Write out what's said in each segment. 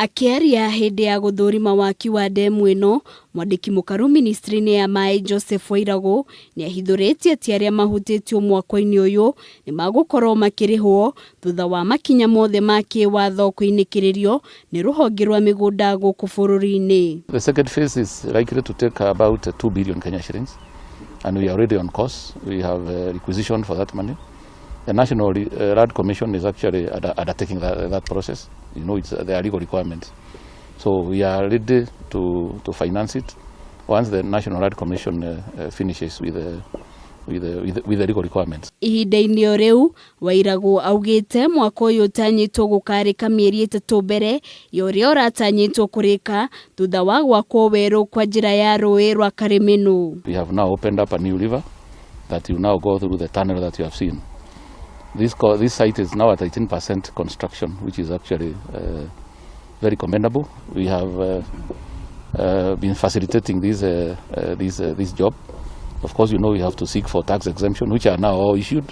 Akiaria hindi ya guthurima waki wa demu ino, mwandiki mukaru ministry-ini ya mai Joseph Wairagu ni ahithuritie ati aria mahutitio mwaka-ini uyu ni magukorwo makirihwo thutha wa makinya mothe ma kiwatho kuinikiririo ni ruhonge rwa migunda guku bururi-ini. The second phase is likely to take about 2 billion Kenya shillings, and we are already on course. We have requisition for that money. The National Land Commission is actually undertaking that process. You know, it's their legal requirements. So we are ready to finance it once the National Land Commission finishes with the legal requirements. Ihinda-ini o riu Wairagu augite mwaka uyu utanyitwo gukarika mieri 3 mbere yoria uratanyitwo kurika thutha wa gwakwo weru kwa njira ya rui rwa Kariminu. We have now opened up a new river that will now go through the tunnel that you have seen. This site is now at 18% construction, which is actually very commendable. We have been facilitating this job. Of course, you know, we have to seek for tax exemption, which are now all issued.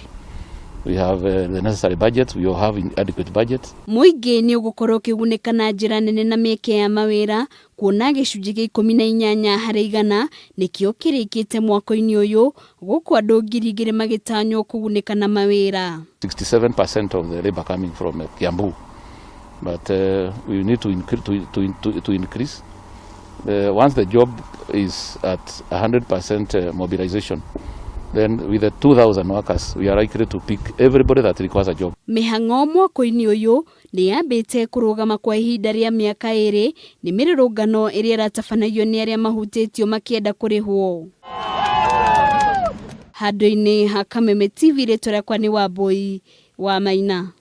We have the necessary budget. We all have adequate budget. Muingi ni ugukorwo kigunika na njira nene na mieke ya mawira kuona gicunji gia 18 harĩ 100 nikio kirikite mwaka-ini uyu guku andu 2,000 magitanywo kugunika na mawira. 67% of the labor coming from Kiambu, but we need to increase. Once the job is at 100% mobilization, then with the 2,000 workers, we are likely to pick everybody that requires a job. Mihango mwaka-ini uyu ni yambite kurugama kwa ihinda ria miaka 2 ni mirurungano iria ratabanagio ni aria mahutitio makienda kurihwo. Handu-ini ha Kameme TV rĩtwa rĩakwa ni Wambui wa Maina.